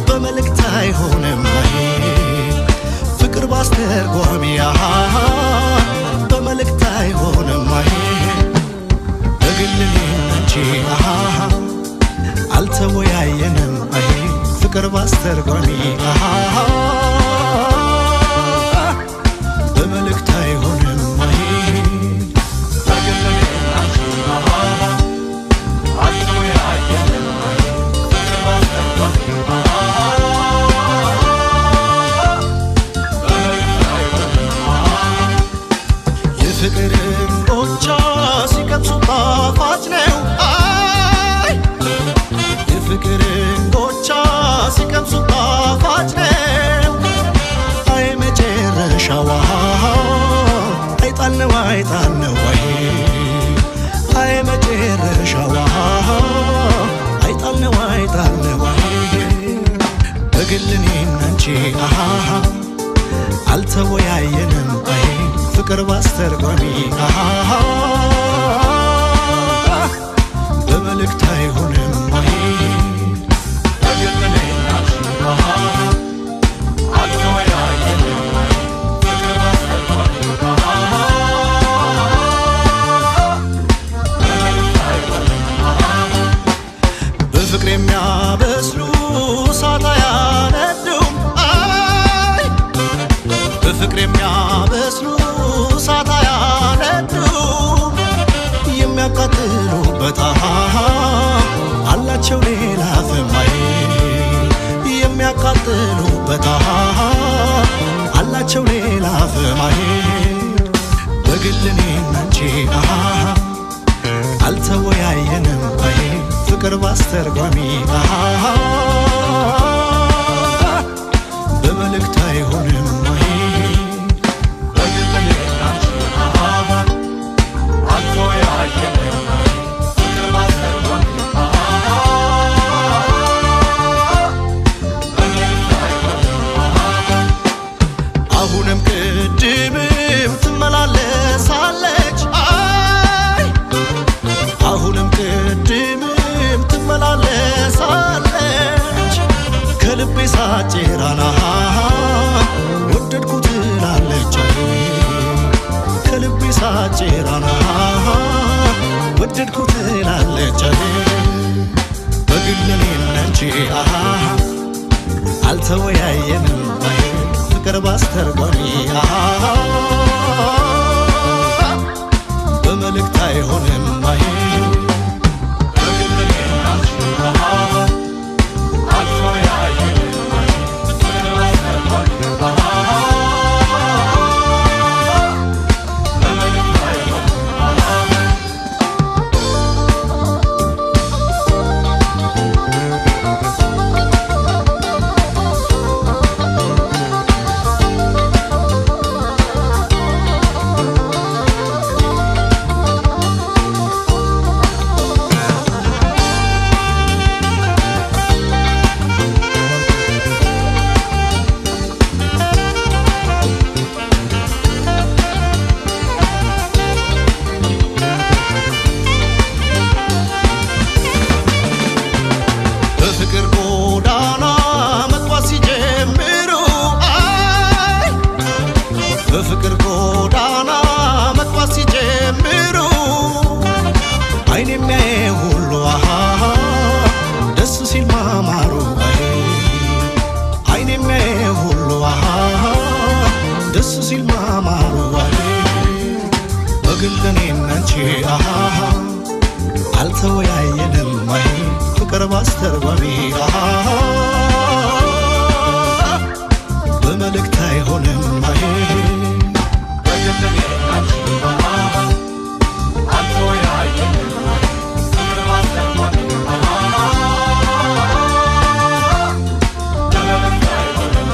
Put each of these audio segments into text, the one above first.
በመልእክት አይሆንም ፍቅር ባስተርጓሚ በመልእክት አይሆንም በግልኔ አንቺ አልተወያየንም ፍቅር ባስተርጓሚ በመልእክት አይሆንም በግልኔ አንቺ አልተወያየንም ፍቅር ባስተርጓሚ የፍቅርን ጎቻ ሲቀምሱ ጣፋጭ ነው የፍቅርን ጎቻ ሲቀምሱ ጣፋጭ ነው አይ መጨረሻዋ አይጣል ነው አይ መጨረሻዋ አይጣል ነው በግልኔ አንቺ አልተወያየንም ፍቅር ባስተርጓሚ በመልእክት አይሆንም በግልኔ አንቺ አልተወያየንም ፍቅር ባስተርጓሚ በመልእክት አይሆንም በፍቅር የሚያበስሉ እሳት አያነዱም በፍቅር የሚያበስሉ እሳት አያነዱም የሚያቃጥሉበት አላቸው ሌላ ፍማይ የሚያቃጥሉበት አላቸው ሌላ ፍማይ በግልኔ አንቺ አልተወያየንም ፍቅር ባስተርጓሚ በመልእክት አይሆንም አሁንም ቅድምም ትመላለሳለች አሁንም ቅድምም ትመላለሳለች ከልቤ ሳጭራና ወደድኩ ትላለች ከልቤ ሳጭራና ወደድኩ ትላለች በግልኔ አንቺ አልተወያየንም ፍቅር ባስተርጓሚ በመልእክት አይሆንም በግልኔ አንቺ አልተወያየንም ፍቅር ባስተርጓሚ በመልእክት አይሆንም በፍቅር ጎዳና መጓዝ ሲጀምሩ በፍቅር ጎዳና መጓዝ ሲጀምሩ አይን የሚያየ ሁሉ ደስ ሲል ማማሩ አይን የሚያየ ሁሉ ደስ ሲል ማማሩ በግልኔ አንቺ አልተወያየንም ፍቅር ባስተርጓሚ በመልእክት አይሆንም በግልኔ አንቺ አልተወያየንም ፍቅር ባስተርጓሚ በመልእክት አይሆንም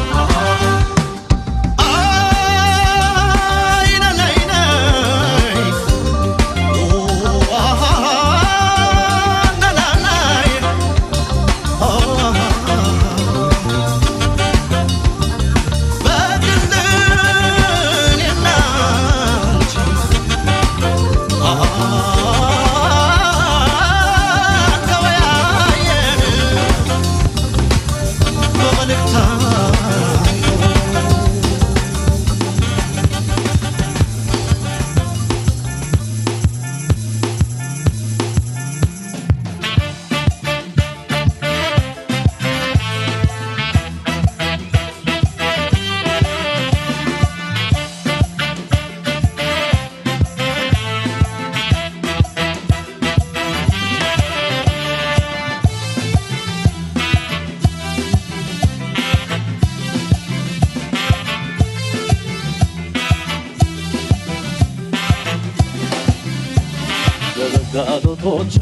በጡቶቿ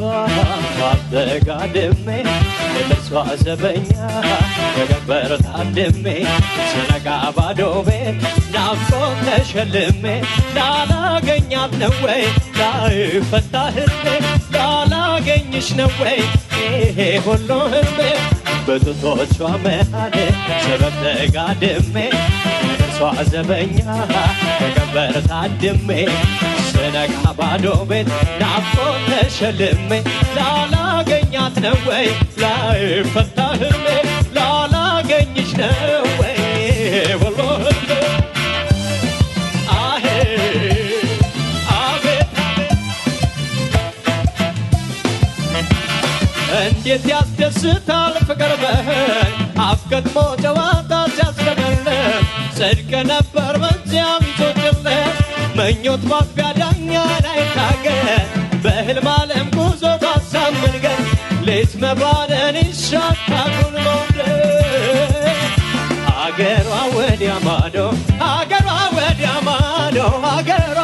አደጋድሜ ለእርሷ ዘበኛ በገበር ታድሜ ስነጋ ባዶ ቤት ናፍቆት ተሸልሜ ላላገኛት ነው ወይ ላይፈታ ህልሜ ላላገኝሽ ነው ወይ ይሄ ሁሉ ህልሜ በጡቶቿ መሃል ሰበብ ተጋድሜ ለእርሷ ዘበኛ በገበር ታድሜ ስነጋ ባዶ ቤት ናፍቆት ተሸልሜ ላላገኛት ነው ወይ ላይፈታ ህልሜ ላላገኝሽ ነው ወይ ወሎ ህልሜ አሄ አቤት እንዴት ያስደስታል ፍቅር በህል አፍገጥሞ ጨዋታ ሲያስለመልም ጽድቅ ነበር በዚያም ቶችለት ምኞት ማፊያ ዳኛ ላይ ታገል በህልም ዓለም ጉዞ ባሳብ መንገድ ሌት መባለን ይሻታኩን መውደድ አገሯ ወዲያ ማዶ አገሯ ወዲያ ማዶ አገሯ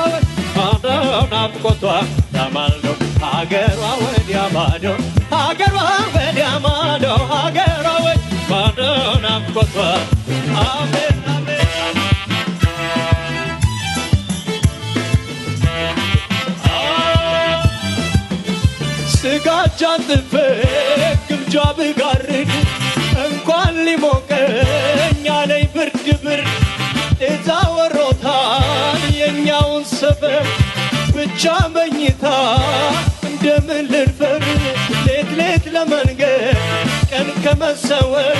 ማዶ ናፍቆቷ ተማልዶ አገሯ ወዲያ ማዶ አገሯ ወዲያ ማዶ አገሯ ወዲያ ማዶ ናፍቆቷ አቤት ስጋጃን ጥፌ ግምጃ ብጋርድ እንኳን ሊሞቀኝ አለኝ ብርድ ብርድ እዛ ወሮታል የኛውን ሰፈር ብቻ መኝታ እንደምን ልድፈር ሌት ሌት ለመንገድ ቀን ከመሰወር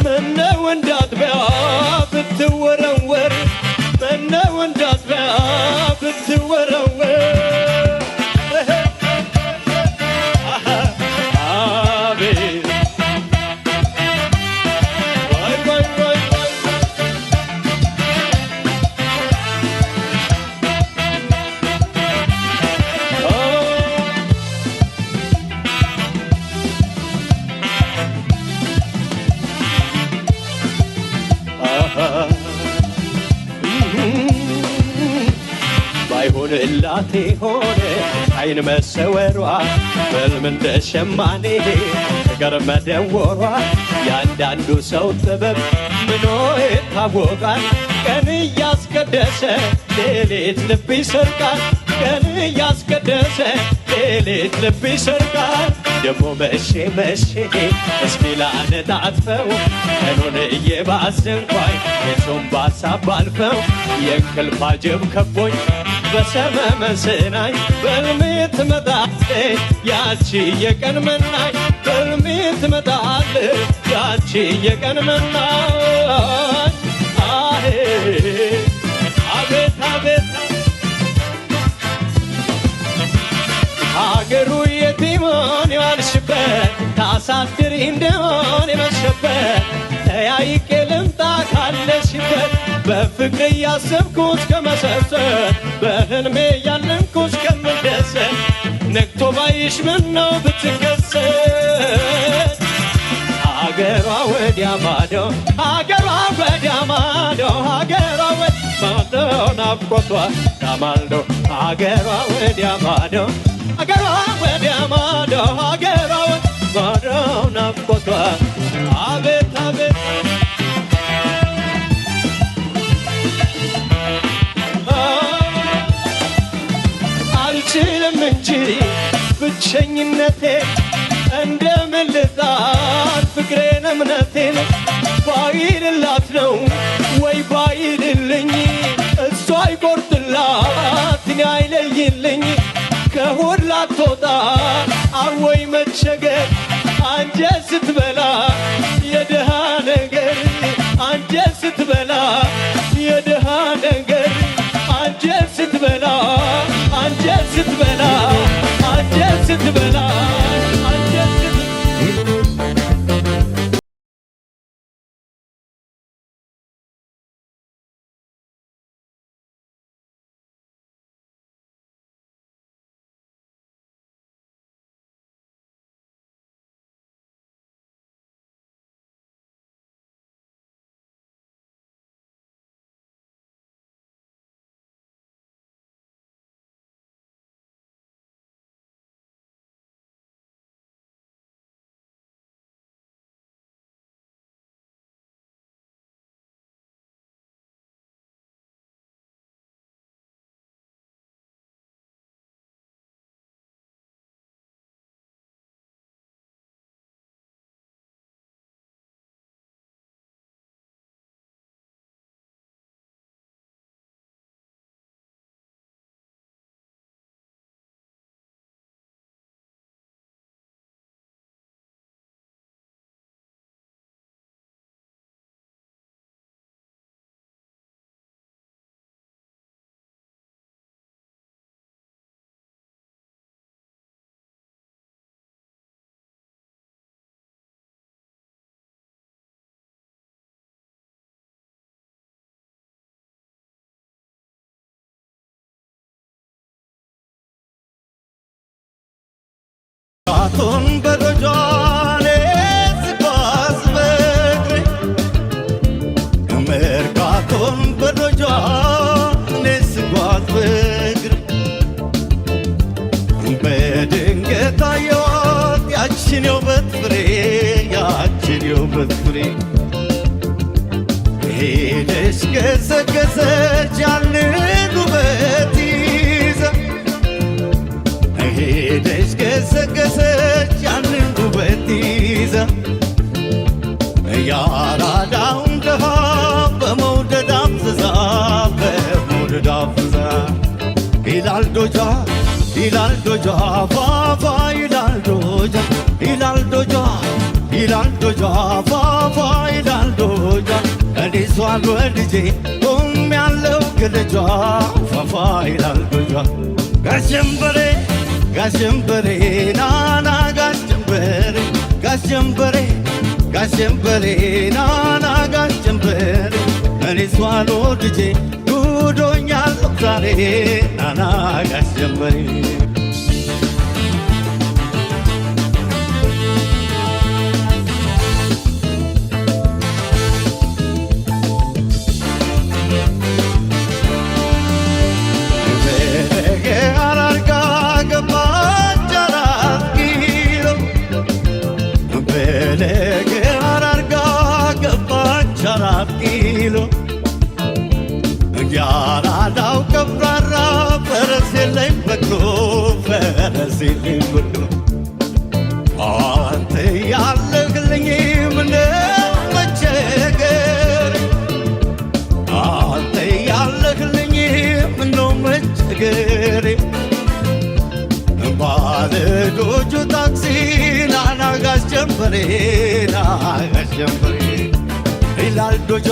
ምነው እንዳጥቢያ ብትወረወር ምነው እንዳጥቢያ ብትወረወር ባይሆንላቴ ሆነ አይን መሰወሯ በልም እንደ ሸማኔ ነገር መደወሯ ያንዳንዱ ሰው ጥበብ ምኖ ይታወቃል ቀን እያስቀደሰ ሌሊት ልብ ይሰርቃል ቀን እያስቀደሰ ሌሊት ልብ ይሰርቃል ደሞ መሼ መሼ እስኪ ላነጣጥፈው ቀኑን እየባዘንኳይ የጾም ባሳብ ባልፈው የእንቅልፍ አጀብ ከቦኝ በሰመመ ስናኝ በልሜ ትመጣለች ያቺ የቀን መናኝ በልሜ ትመጣለች ያቺ የቀን መናኝ አሄ አቤት አቤት አገሩ የቲሞን የዋልሽበት ታሳድሪ እንደሆን የመሸበት ተያይቄ ልምጣ ካለሽበት በፍቅር እያሰብኩት ከመሰብሰብ በህልሜ ያለምኩት ከምደሰት ነግቶ ባይሽ ምነው ብትከሰት አገሯ ወዲያ ማዶ አገሯ ወዲያ ማዶ አገሯ ወዲያ ማዶ ናፍቆቷ ታማልዶ አገሯ ወዲያ ማዶ አገሯ ወዲያ ማዶ አገሯ ማዶ ናፍቆቷ አቤት አቤት አልችልም እንጂ ብቸኝነቴ እንደምን ልጣት ፍቅሬን እምነቴን ባይልላት ነው ወይ ባይልልኝ እሷ አይቆርጥላት እኔ አይለይልኝ ከሆድ ላትወጣ አወይ መቸገር አንጀት ስትበላ የድሃ ነገር አንጀት ስትበላ የድሃ ነገር አንጀት ስትበላ አንጀት ስትበላ አንጀት ስትበላ መርካቶን በደጇኔ ስጓዝ በእግሬ መርካቶን በደጇኔ ስጓዝ በእግሬ በድንገት አየኋት ያችን የውበት ፍሬ ያችን የውበት ፍሬ ሄደች ገሰገሰች ያንን ውበት ይዛ ሄደች ገሰገሰች ያንን ውበት ይዛ ያራዳውን ደሃ በመውደድ አፍዝዛ በመውደድ አፍዝዛ ይላል ዶጃ ይላል ዶጃ ፋፋ ይላል ዶጃ ይላል ዶጃ ይላል ዶጃ ፋፋ ይላል ዶጃ እኔ እሷን ወድጄ ቆሜያለሁ ከደጇ ፋፋ ይላል ዶጃ ጋሸንበሬ ጋሸንበሬ ናና ጋሸንበሬ ጋሸንበሬ ጋሸንበሬ ናና ጋሸንበሬ እኔ እሷን ወድጄ ጉዶኛለሁ ዛሬ ናና ጋሸንበሬ ያራዳው ቀብራራ ፈረስ የለኝ በቅሎ ፈረስ የለኝ በቅሎ አንተ ያለህልኝ ምነው መቸገር አንተ ያለህልኝ ምነው መቸገር ባለዶጁ ታክሲ ናና ጋሸንበሬ ናጋሽ ጀንበሬ ይላል ዶጃ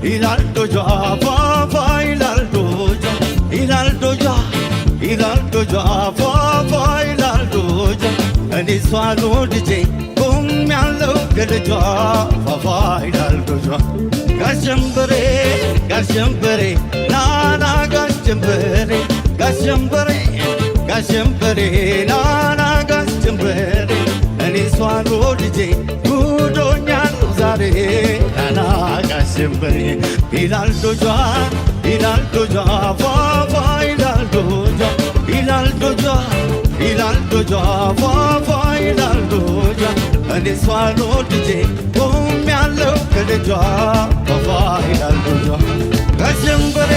ይላል ዶጃ ፋፋ ይላል ዶጃ ይላል ዶጃ ይላል ዶጃ ፋፋ ይላል ዶጃ እኔ እሷን ወድጄ ቆሜያለሁ ከደጇ ፋፋ ይላል ዶጃ ጋሽ ጀንበሬ ጋሽ ጀንበሬ ናና ጋሽ ጀንበሬ ጋሽ ጀንበሬ ጋሽ ጀንበሬ ናና ጋሽ ጀንበሬ እኔ እሷን ወድጄ ጉዶኛለሁ ዛሬ ናና ጋሽ ጀንበሬ ይላል ዶጃ ይላል ዶጃ ፋፋ ይላል ዶጃ ይላል ዶጃ ይላል ዶጃ ፋፋ ይላል ዶጃ እኔ እሷን ወድጄ ቆሜያለሁ ከደጇ ፋፋ ይላል ዶጃ ጋሽ ጀንበሬ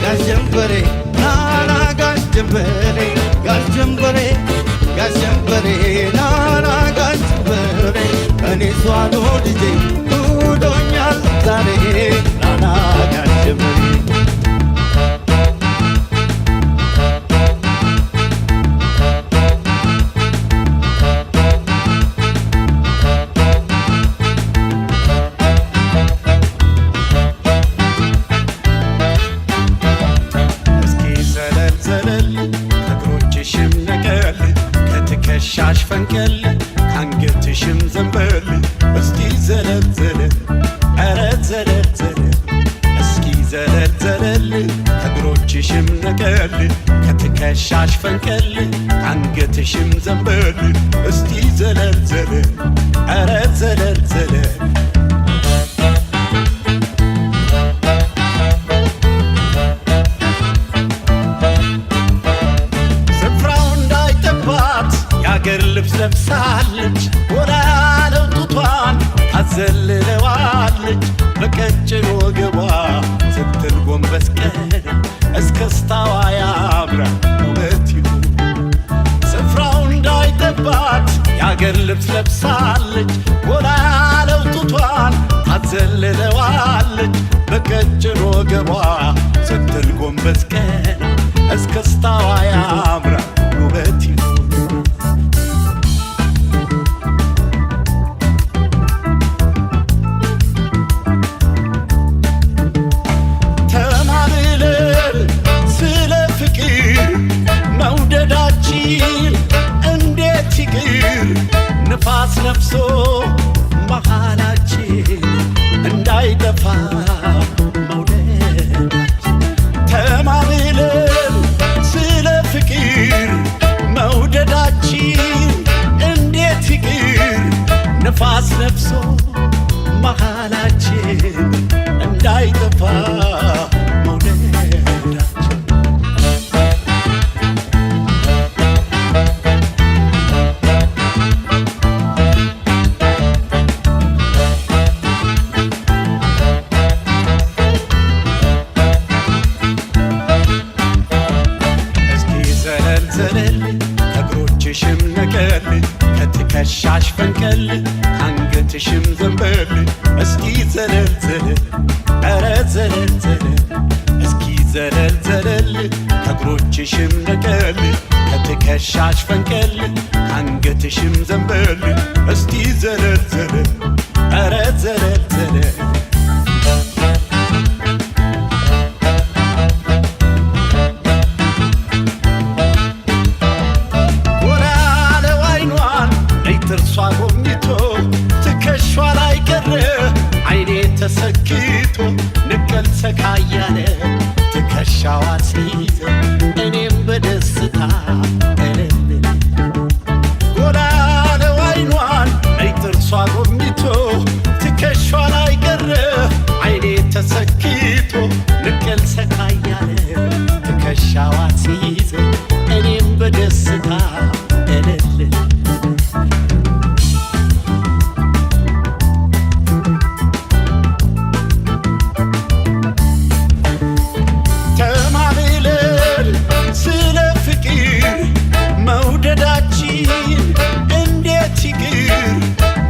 ጋሽ ጀንበሬ ናና ጋሽ ጀንበሬ ጋሽ ጀንበሬ ጋሽ ጀንበሬ ናና ጋሽ ጀንበሬ እኔ እሷን ወድጄ ጉዶኛለሁ ዛሬ ናና ጋሽ ጀንበሬ ሻሽ ፈንቀል ካንገትሽም ዘንበል እስኪ ዘለል ዘለል ኧረ ዘለል ዘለል እስኪ ዘለል ዘለል ከእግሮችሽም ነቀል ከትከሻሽ ፈንቀል ካንገትሽም ዘንበል እስኪ ዘለል ዘለል ኧረ ዘለል ዘለል የአገር ልብስ ለብሳለች ወዳ ያለው ጡቷን አዘልለዋለች በቀጭን ወገቧ ስትል ጎንበስ ቀና እስከስታዋ ያምራል ውበት ይሁን ስፍራው እንዳይጠባት የአገር ልብስ ለብሳለች ወዳ ያለው ጡቷን አዘልለዋለች በቀጭን ወገቧ ስትል ጎንበስ ቀና እስከስታዋ ያምራል ውበት ይሁን እንዴት ይቅር ንፋስ ነፍሶ መሃላችን እንዳይጠፋ ትከሻሽ ፈንቀል አንገትሽም ዘንበል እስኪ ዘለል ዘለል ኧረ ዘለል ዘለል እስኪ ዘለል ዘለል ከእግሮችሽም ነቀል ከትከሻሽ ፈንቀል አንገትሽም ዘንበል እስኪ ዘለል ዘለል ኧረ ዘለል ዘለል ጥርሷ ጎብኝቶ ትከሿ ላይ ቀረ አይኔ ተሰክቶ ንቀል ሰካያለ ትከሻዋ ሲይዘ እኔም በደስታ እልል ጎላ ነው አይኗን ነይ ጥርሷ ጎብኝቶ ትከሿ ላይ ቀረ አይኔ ተሰክቶ ንቀል ሰካያለ ትከሻዋ ሲይዘ እኔም በደስታ እልል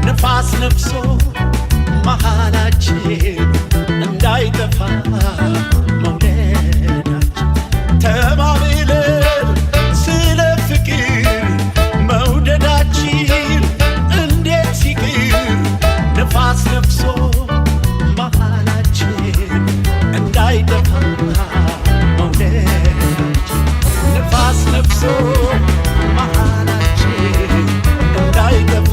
ንፋስ ነፍሶ መሃላችን እንዳይጠፋ መውደዳችን ተባብለን ስለ ፍቅር መውደዳችን እንዴት ሲቅር ንፋስ ነፍሶ መሃላችን እንዳይጠፋ መውደዳችን ንፋስ ነፍሶ መሃላችን እንዳይጠፋ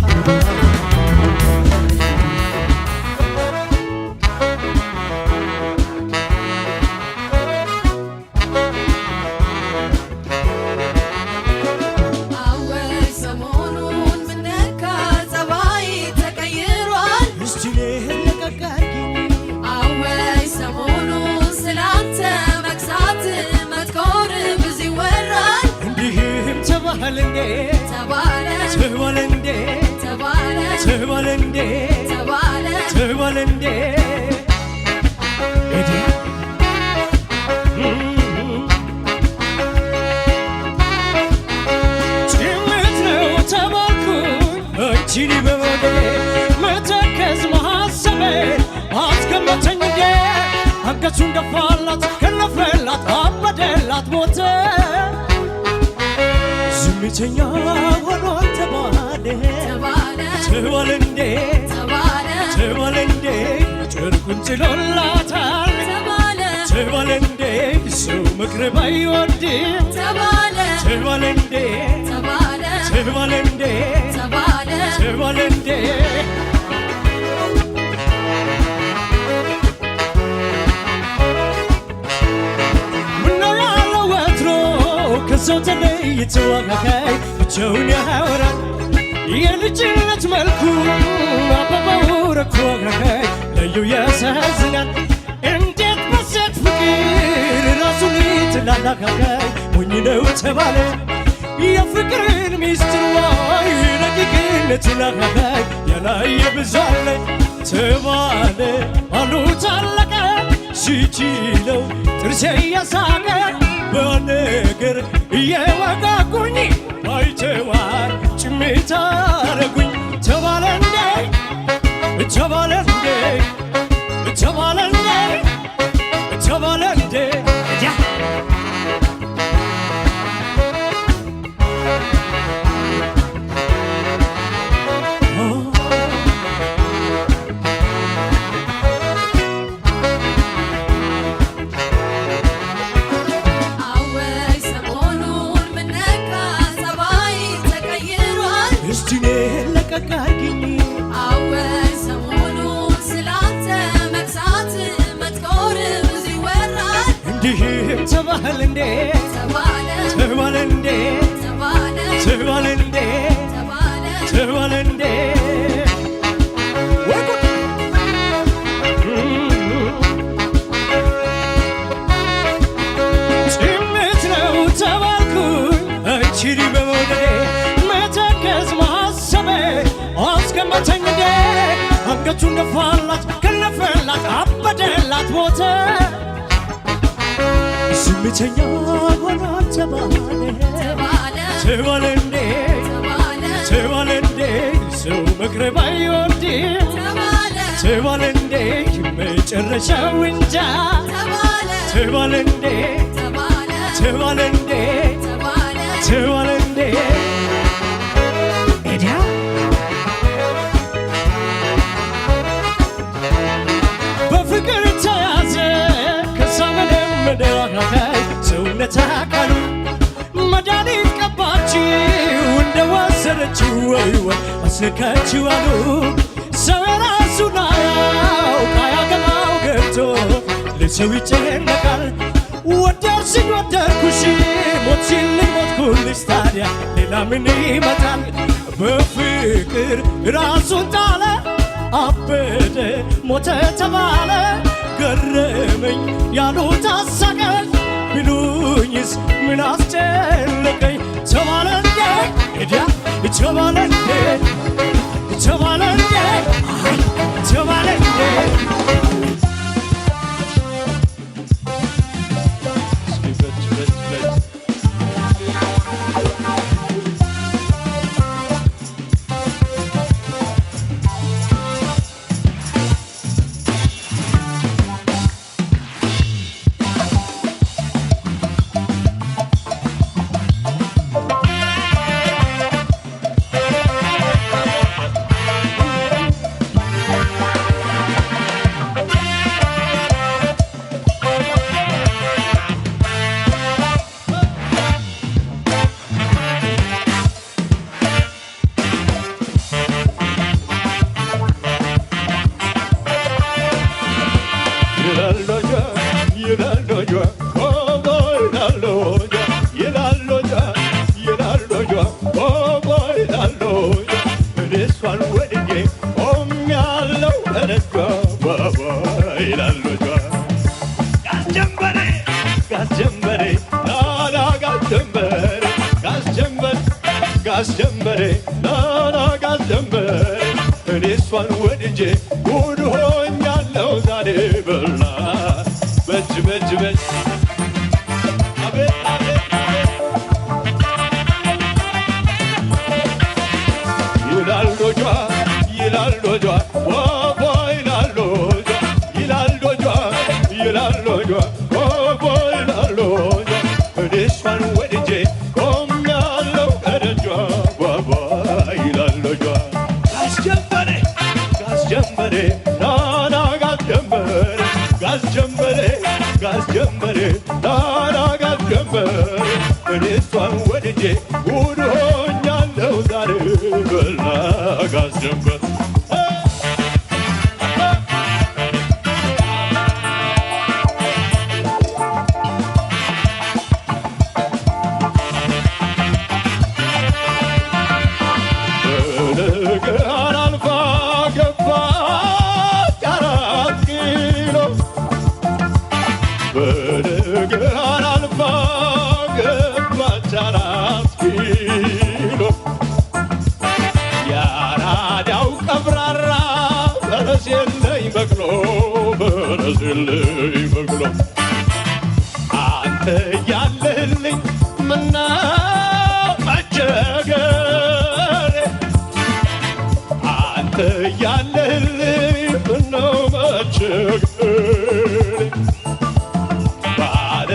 ጭምት ነው ተባልኩኝ እጅኒ በወደ መተከዝ ማሰቤ አስቀመጠኝ እንዴ አንገቱን ደፋላት ከነፈላት አበደላት ሞተ ዝምተኛ ሆኖ ተባለ ተባለ እንዴ ተባለ እንዴ ጨርቁን ጥሎላታል ተባለ እንዴ ሰው ምክር ባይወድም ተባለ እንዴ ተባለ እንዴ ተባለ እንዴ ምነው ያለው ወትሮ ከሰው ተለይቶ አካካይ ብቻውን ያወራል የልጅነት መልኩ አበባው ረግፎ አካካይ ለዩ ያሳዝናል እንዴት በሴት ፍቅር ራሱን ይጥላል አካካይ ሞኝ ነው ተባለ የፍቅርን ሚስጥር ወይ ረቂቅነቱን አካካይ ያላየ ብዙ አለ ተባለ አሉት አለቀ ሲችለው ጥርሴ እያሳቀ በነገር እየወጋጉኝ ባይተዋር ጭሜታ አረጉኝ ተባለ እንዴ ተባለ እንዴ ተባለ እንዴ ተባለ እንዴ ተባለ እንዴ ተባለ እንዴ ተባለ እንዴ ተባለ እንዴ ጭምት ነው ተባልኩኝ እችሪ በመውደዴ መተከዝ ማሰቤ አስቀመጠኝ እንዴ አንገቱን ደፋላት ከነፈላት አበደላት ሞተ ዝምተኛ ሆኖ ተባለ ተባለ እንዴ ተባለ እንዴ ሰው ፍቅር ባይወድም ተባለ እንዴ መጨረሻው እንጃ ተባለ እንዴ ተባለ እንዴ ተባለ እንዴ ኤዳ በፍቅር ተያዘ ከሳመንም መዳካይ ሰውነት አካሉ መድኃኒት ቀባችው እንደወሰደችው ወይ አስነካችው አሉ ሰው የራሱን አያውቅ አያገባው ገብቶ ለሰው ይጨነቃል ወደድሽኝ ወደድኩሽ ሞትሽልኝ ሞትኩልሽ ታዲያ ሌላ ምን ይመጣል በፍቅር ራሱን ጣለ አበደ ሞተ ተባለ ገረመኝ ያሉት አሳቀኝ ቢሉኝስ ምን አስጨነቀኝ ተባለ እንዴ ኤዳ ተባለ እንዴ ተባለ እንዴ ተባለ እንዴ Gasjambare, nana gasjambare, እኔሷን ወድጄ ጉድ ሆኛለሁ ዛሬ በላ በጅ በጅ በጅ አቤት አቤት ይላል ዶጇ ወቦ ይላል ዶጇ ይላል ዶጇ ወቦ ይላል ዶጇ እኔሷን ወድጄ ቆሜያለሁ ከደጇ ወቦ ይላል ዶጇ ጋስጀመሬ ናና ጋስጀመሬ ናና ጋስጀመሬ እኔሷን ወድጄ ጉድ ሆኛለሁ ዛሬ በላ ጋስጀመሬ አንተ ያለህልኝ ምነው መቸገሬ አንተ ያለህልኝ ምነው መቸገሬ ባለ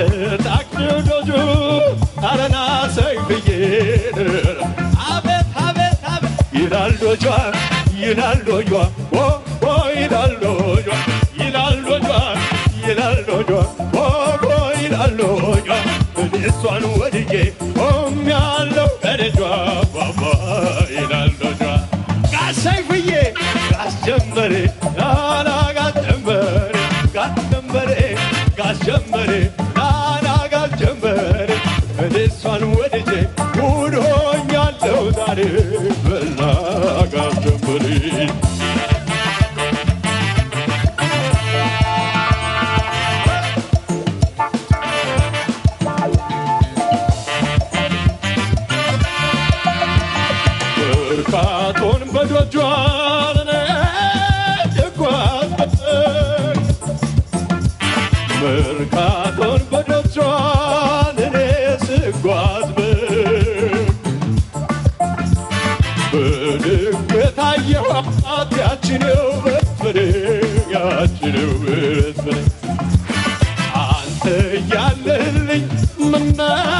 ታክዶጁ አረና ሰይፍዬ አቤት አቤት አቤት ይላል ዶጇ ይላል ዶጇ ይላል ዶጇ ይላል ዶጇ ይላል ዶጇ እኔሷን ወድጄ ቆሜያለሁ ከደጇ ባባ ይላል ዶጇ ጋሰይፍዬ ጋስጀመሬ ናና ጋስጀመሬ ናና ጋስጀመሬ እኔሷን ወድጄ ጉድ ሆኛለሁ ዛሬ በላ ጋስጀመሬ መርካቶን በዶጇን እጓዝ መርካቶን በዶጇን እኔ ስጓዝ በድንገት አየኋት ያችነው በትፍሬ ያችነው በትፍሬ አንተ ያለህልኝ ምነው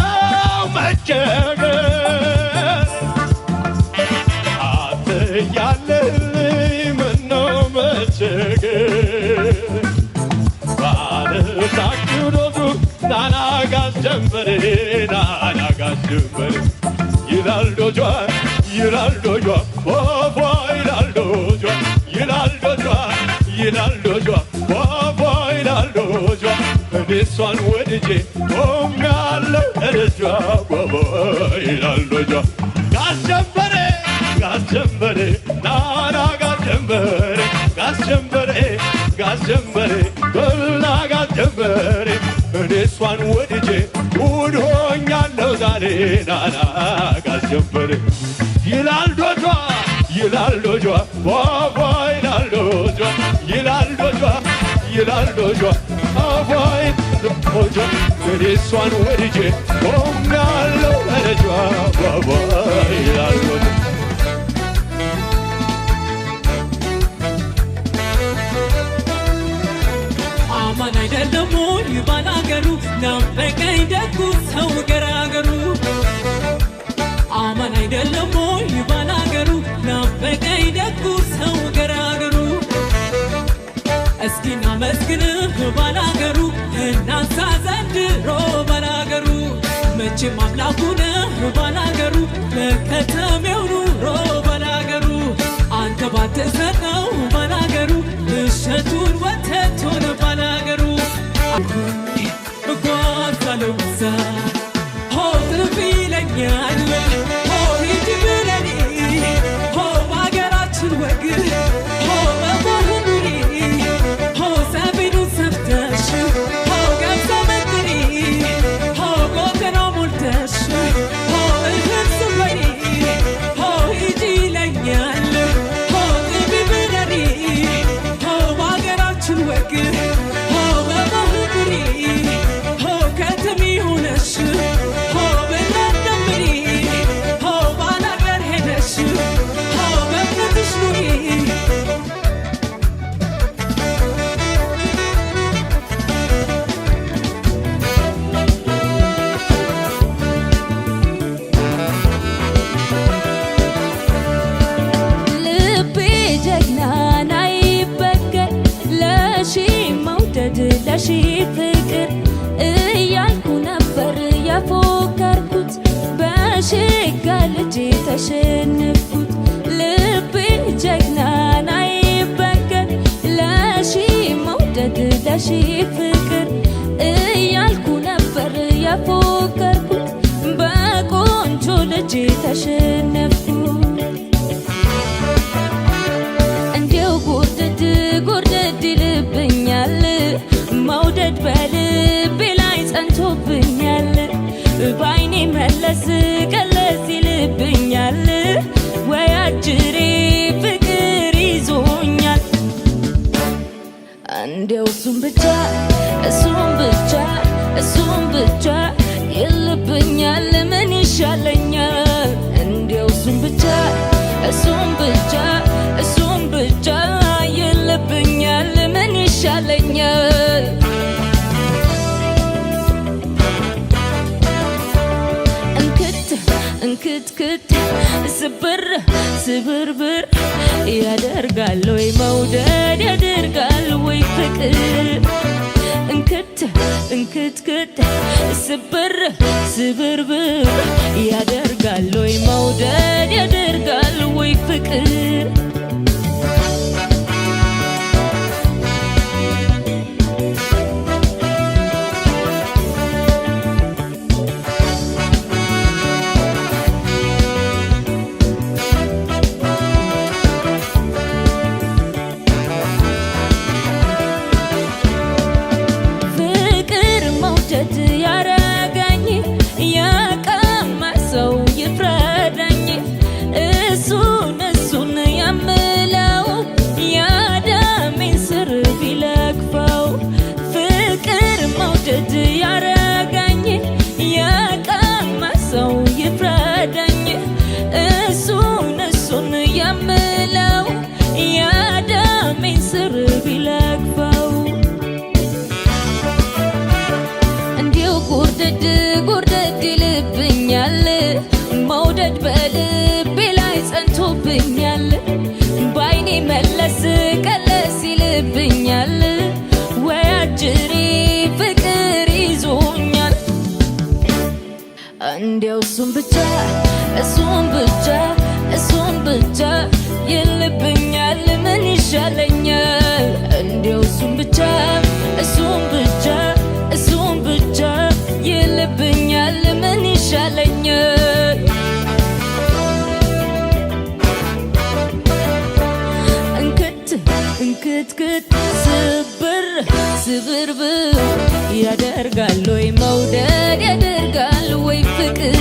መቸገር አንተ ያለህልኝ ምነው መቸገር ባለታችሁ ዶቱ ናናጋስ ጀመሬ ናናጋስ ጀመሬ ይላል ዶጇ ይላል ዶጇ ወፏ ይላል ዶጇ ይላል ዶጇ ይላል ዶጇ ወፏ ይላል ዶጇ እኔ እሷን ወድጄ ቆሜያለሁ እደጇ ወፏ ይላል ዶጇ ጋስ ጀመሬ ጋስ ጀመሬ ናና ጋስ ጀመሬ ጋስ ጀመሬ ጋስ ጀመሬ በልና ጋስ ጀመሬ እኔ እሷን ወድጄ ጉድ ሆኛለሁ ዛሬ ናና ጋስ ጀመሬ ይላል ዶጇ ይላል ዶጇ ዋዋ ይላል ዶጇ ይላል ዶጇ ይላል ዶጇ ዋዋ ዶጇ እኔ እሷን ወድጄ ቆሜያለሁ እደጇ ዋዋ ይላል ዶጇ አማን አይደለም ወይ ባላገሩ ናፈቀኝ ደጉ ሰው ገራገሩ አማን አይደለም ወይ ባላገሩ ናፈቀኝ ደጉ ሰው ገራገሩ እስኪ እናመስግንህ ባላገሩ እናንሳ ዘንድሮ ባላገሩ መቼም አምላኩ ነህ ባላገሩ በከተሜው ኑሮ ባላገሩ አንተ ባትሰጠው ባላገሩ እሸቱን ወተቱን ባላገሩ እጓዛለሁ እዛ ሆ ትርፍ ይለኛል ሆ ሂድ ብለኔ ሆ በአገራችን ወግ ሆ በባህሉሪ ሆ ሰሜኑን ሰፍተሽ ሆ ገብሰ መንገሪ ሆ ጎተናው ሞልተሽ ሆ እህል ስበሪ ሆ ሂድ ይለኛል ሆ ጥቢ ብለኔ ሆ በአገራችን ወግ ሆ በባህሉሪ ሆ ከተሜ ሆነሽ ሆ በናደምሪ ሆ ባላገር ሄደሽ ሆ በእምነትሽ ኑሪ ልቤ ጀግናን አይበገር ለሺ መውደድ ለሺ ፍቅር እያልኩ ነበር የፎከርኩት በሽጋ ልጅ ተሸነፍኩት ልቤ ጀግናን አይበገር ለሺ መውደድ ለሺ ፍቅር እያልኩ ነበር የፎከርኩት በቆንጆ ልጅ ተሸነፍኩት እንዲው ጉርድድ ጉርድድ ይልብኛል መውደድ በልቤ ላይ ጸንቶብኛል በአይኔ መለስ ቀለስ ይልብኛል ወይ አጅሬ ፍቅር ይዞኛል እንዲያው እሱም ብቻ እሱም ብቻ እሱም ብቻ ይልብኛል ምን ይሻለኛል እንዲያው እሱም ብቻ እሱም ብቻ እሱም ብቻ ይልብኛል ምን ይሻለኛል እንክትክት ስብር ስብርብር ያደርጋል ወይ መውደድ ያደርጋል ወይ ፍቅር እንክትክት ስብር ስብርብር ያደርጋል ወይ መውደድ ያደርጋል ወይ ፍቅር ያረጋኝ የቀመሰው ይፍረደኝ እሱን የምለው ያደሜን ስር ቢለክፈው ፍቅር መውደድ ያረጋኝ የቀመሰው ይፍረደኝ እሱን የምለው ጎርደድ ጎርደድ ይልብኛል መውደድ በልቤ ላይ ጸንቶብኛል ባይኔ መለስ ቀለስ ይልብኛል ወይ አጅሬ ፍቅር ይዞኛል እንዲያው እሱን ብቻ ይልብኛል ምን ይሻለኛል እንዲያው እሱን ብቻ ይልብኛል ምን ይሻለኛል እንክትክት ስብርብር ያደርጋል ወይ መውደድ ያደርጋል ወይ ፍቅር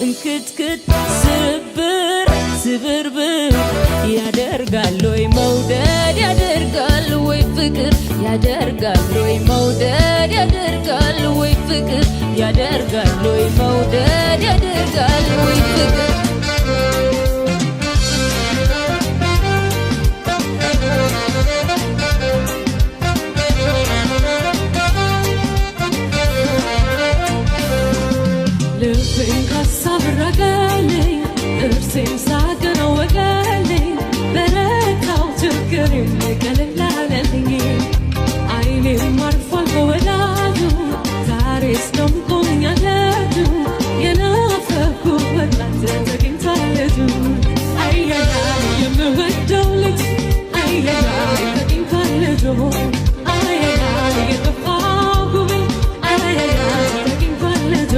እንክትክት ስብርብር ያደርጋል ወይ መውደድ ያደርጋል ወይ ፍቅር ያደርጋል ወይ መውደድ ያደርጋል ወይ ፍቅር ያደርጋል ወይ መውደድ ያደርጋል ወይ ፍቅር ልቤን ካሳብ ረገለኝ እርሴን ሳገነው ወገለኝ በረካው ችግሬም ቀለል አለልኝ አይኔም አርፏል በወዳጁ ዛሬስ ደምቆኛል ልጁ የናፈኩት ወጣት ተገኝቷል ልጁ አያያ የምወደው ልጅ አያያ ተገኝቷል ልጁ አያያ የጠፋው ጉብል አያያ ተገኝቷል ልጁ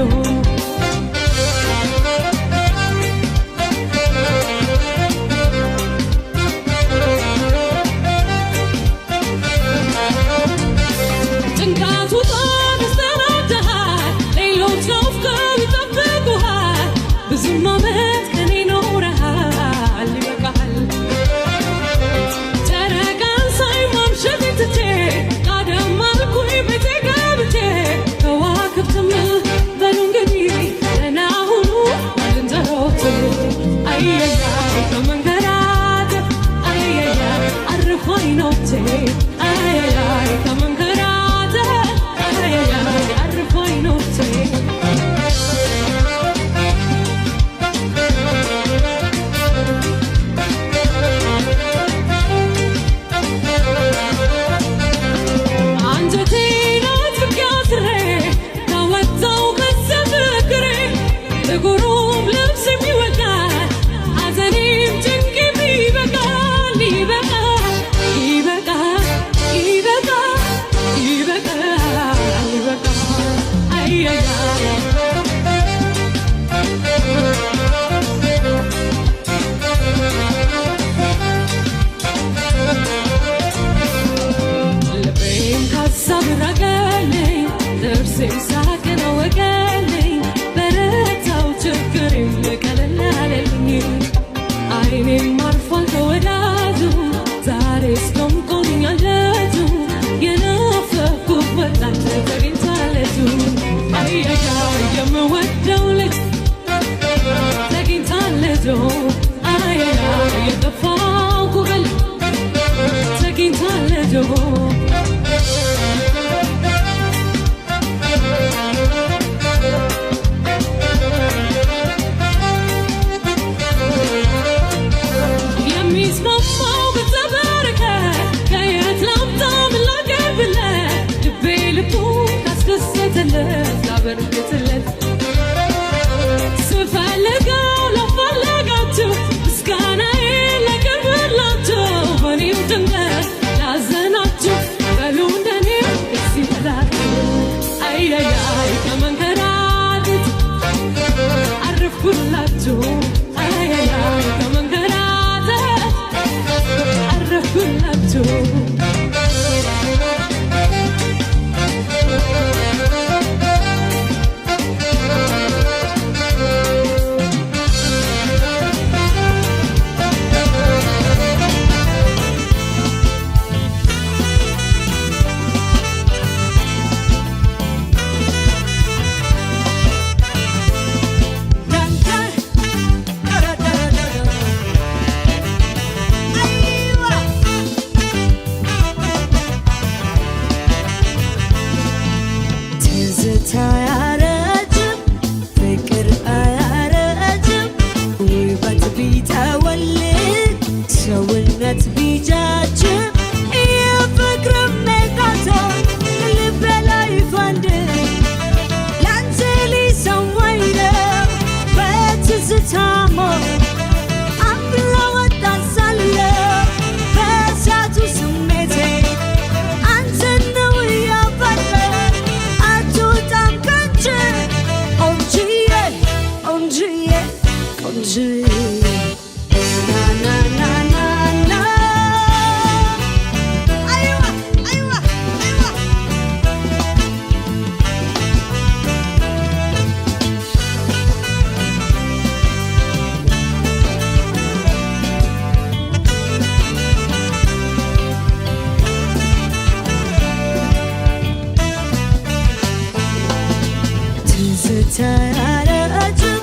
ፊት አያረጅም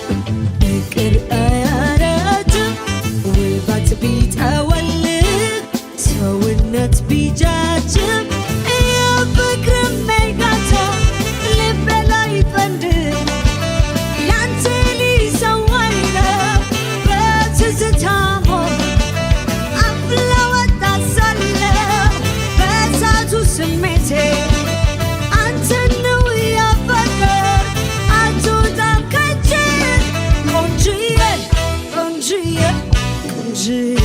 ፍቅር አያረጅም ውበት ቢጠወልግ ሰውነት ቢጃጅም የፍቅር ሜጋቶ ልቤ ላይ ፈንድቅ ያንተ ሊሰዋኝ ነው በትዝታ ሞት አፍላ ወጣት ሳለሁ በእሳቱ ስሜቴ አንተን ነው ያፈቀር አትወጣም ከእጄ ቆንጅዬ ቆንጅዬ ቆንጅዬ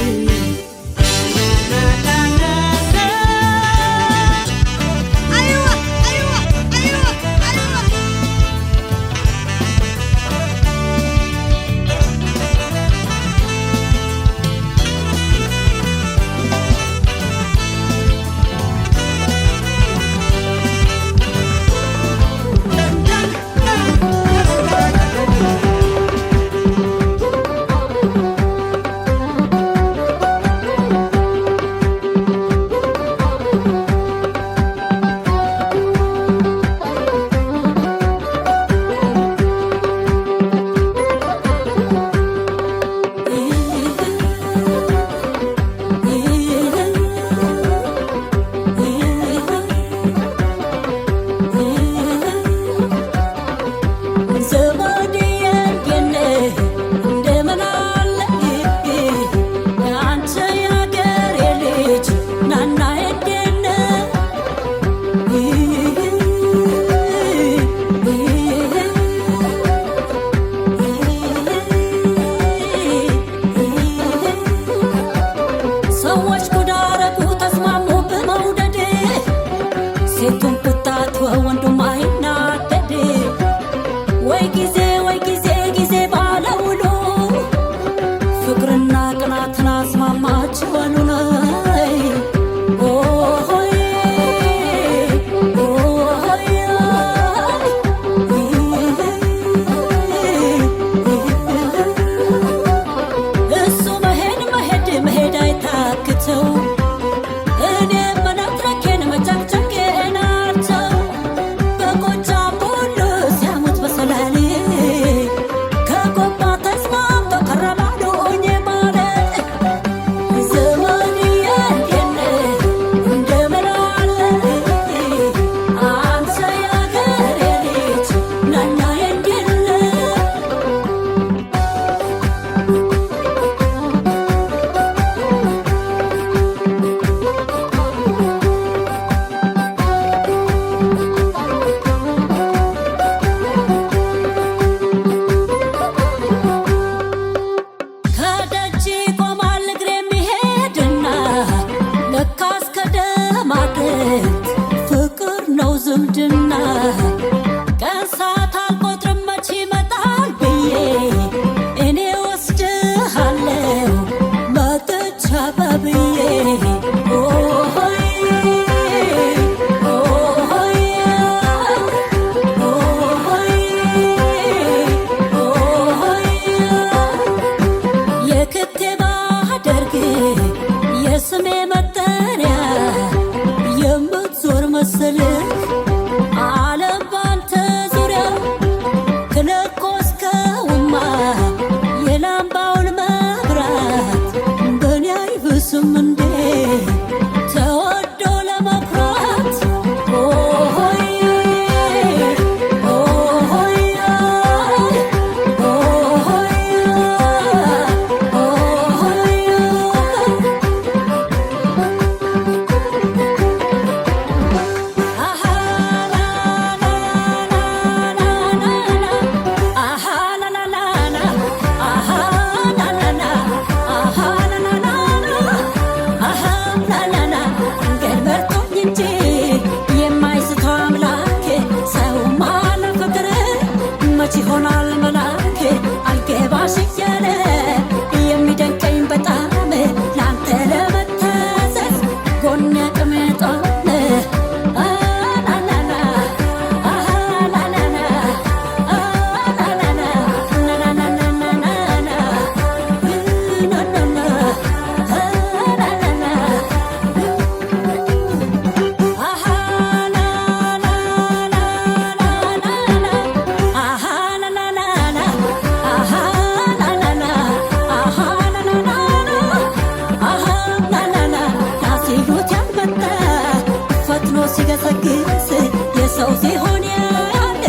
ድግስ የሰው ሲሆን ያለ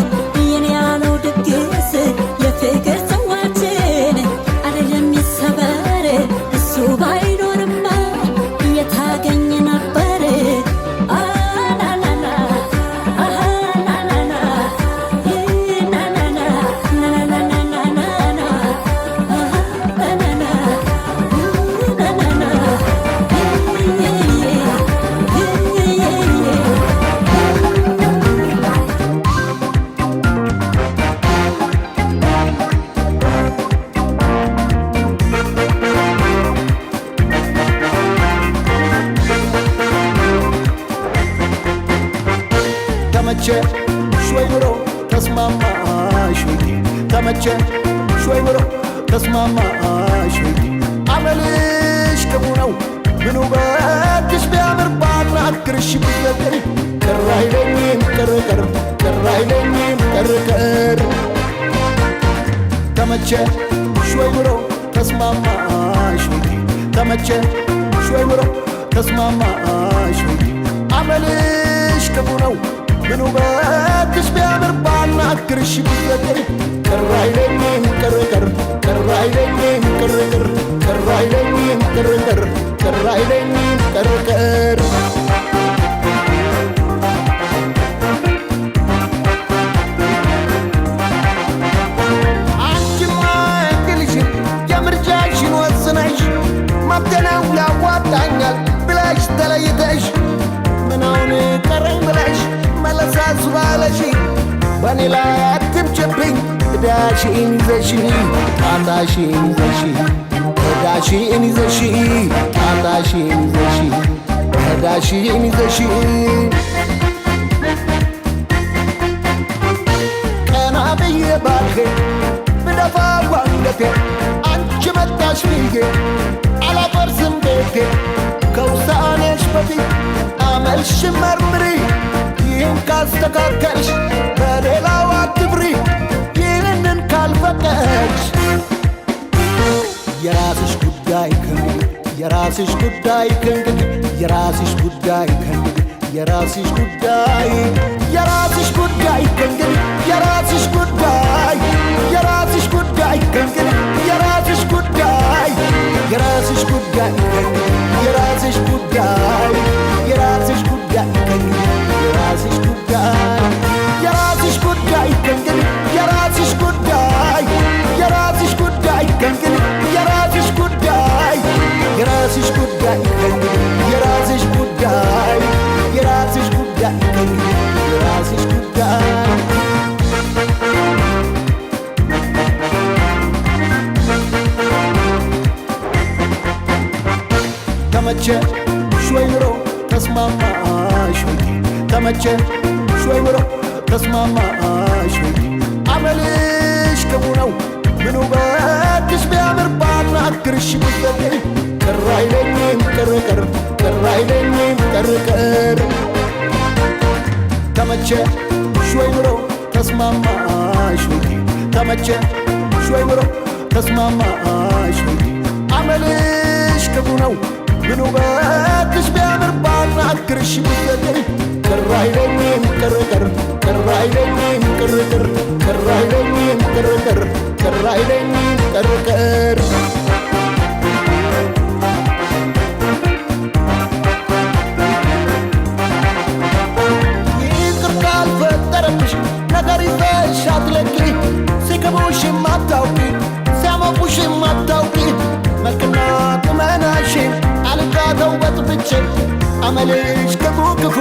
የኔ ያለው ድግስ የፍቅር ጽዋችን አይደለም ይሰበር እሱ ባይኖርማ የታገኘ ነበር አላላላ አላላላ ናናና ናናናናና ተመቸሽ ወይ ብሎ ተስማማሽ ወይ ተመቸሽ ወይ ብሎ ተስማማሽ ወይ አመልሽ ክፉ ነው ምን ውበትሽ ቢያምር ባናግርሽ ቢዘገይ ቅር አይለኝም ቅርቅር ቅር አይለኝም ቅርቅር ተመቸሽ ወይ ብሎ ተስማማሽ ወይ ተመቸሽ ወይ ብሎ ተስማማሽ ወይ አመልሽ ክፉ ነው ምን ውበትሽ ቢያምር ባናግርሽ ቢዘገይ ቅር አይለኝም ቅርቅር ቅር አይለኝም ቅርቅር ቅር አይለኝም ቅርቅር ቅር አይለኝም ቅርቅር አንቺማ እንግልሽን የምርጫሽን ወስነሽ መብተናው ያዋጣኛል ብለሽ ተለይተሽ ምናውን ቀረኝ ብለሽ መለሳሱ ባለሽ በኔ ላይ አትምጭብኝ ዕዳሽን ይዘሽ ጣጣሽን ይዘሽ ዕዳሽን ይዘሽ ጣጣሽን ይዘሽ ዕዳሽን ይዘሽ ቀና ብዬ ባልክ ብደፋ አንገቴ አንቺ መጣሽ ብዬ አላፈርስም ቤቴ ከውሳኔሽ በፊት አመልሽን መርምሪ ይህን ካስተካከልሽ በሌላው አትፍሪ ይህንን ካልፈቀድሽ የራስሽ ጉዳይ ከእንግዲህ የራስሽ ጉዳይ ከእንግዲህ የራስሽ ጉዳይ ከእንግዲህ የራስሽ ጉዳይ የራስሽ ጉዳይ ከእንግዲህ የራስሽ ጉዳይ የራስሽ ጉዳይ ከእንግዲህ የራስሽ ጉዳይ የራስሽ ጉዳይ ከእንግዲህ የራስሽ ጉዳይ የራስሽ ጉዳይ ከእንግዲህ የራስሽ ጉዳይ የራስሽ ጉዳይ ከእንግዲህ የራስሽ ጉዳይ የራስሽ ጉዳይ ከእንግዲህ የራስሽ ጉዳይ የራስሽ ጉዳይ ከእንግዲህ የራስሽ ጉዳይ የራስሽ ጉዳይ ከእንግዲህ የራስሽ ጉዳይ ተመቸሽ ወይ ብሎ ተስማማሽ ወይ ተመቸሽ ወይ ብሎ ተስማማሽ ወይ አመልሽ ክፉ ነው ምን ውበትሽ ቢያምር ባናግርሽ ቢዘገይ ቅር አይለኝም ቅርቅር ቅር አይለኝም ቅርቅር ተመቸሽ ወይ ብሎ ተስማማሽ ወይ ተመቸሽ ወይ ብሎ ተስማማሽ ወይ አመልሽ ክፉ ነው ምን ውበትሽ ቢያምር ባናግርሽ ቢዘገይ ቅር አይለኝም ቅርቅር ቅር አይለኝም ቅርቅር ቅር አይለኝም ቅርቅር ቅር አይለኝም ቅርቅር ይቅር ካልፈጠረብሽ ነገር ይዘሽ አትለቂ ሲገቡሽ የማታውቂ ሲያሞቁሽ የማታውቂ መልክና ቁመናሽን አልጋተው በጥብጬ አመልሽ ክፉ ክፉ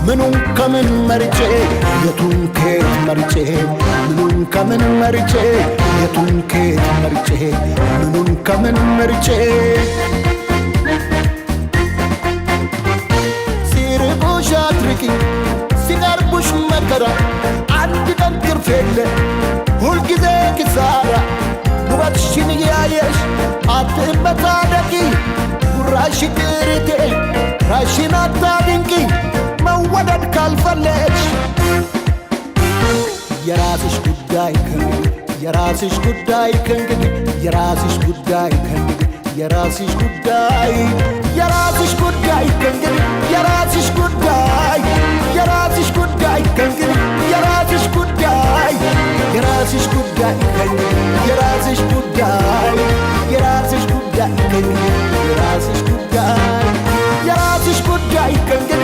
ምኑን ከምን መርጬ የቱን ከየት መርጬ ምኑን ከምን መርጬ የቱን ከየት መርጬ ምኑን ከምን መርጬ ሲርቁሽ አትርቂ ሲቀርቡሽ መከራ አንድ ቀን ትርፍ የለ ሁልጊዜ ኪሳራ ውበትሽን እያየሽ አትመታደቂ ጉራሽ ቅርቴ ራሽን አታድንቂ መወደድ ካልፈለግሽ የራስሽ ጉዳይ ከእንግዲህ የራስሽ ጉዳይ ከእንግዲህ የራስሽ ጉዳይ ከእንግዲህ የራስሽ ጉዳይ የራስሽ ጉዳይ ከእንግዲህ የራስሽ ጉዳይ የራስሽ ጉዳይ ከእንግዲህ የራስሽ ጉዳይ የራስሽ ጉዳይ ከእንግዲህ የራስሽ ጉዳይ የራስሽ ጉዳይ ከእንግዲህ የራስሽ ጉዳይ የራስሽ ጉዳይ ከእንግዲህ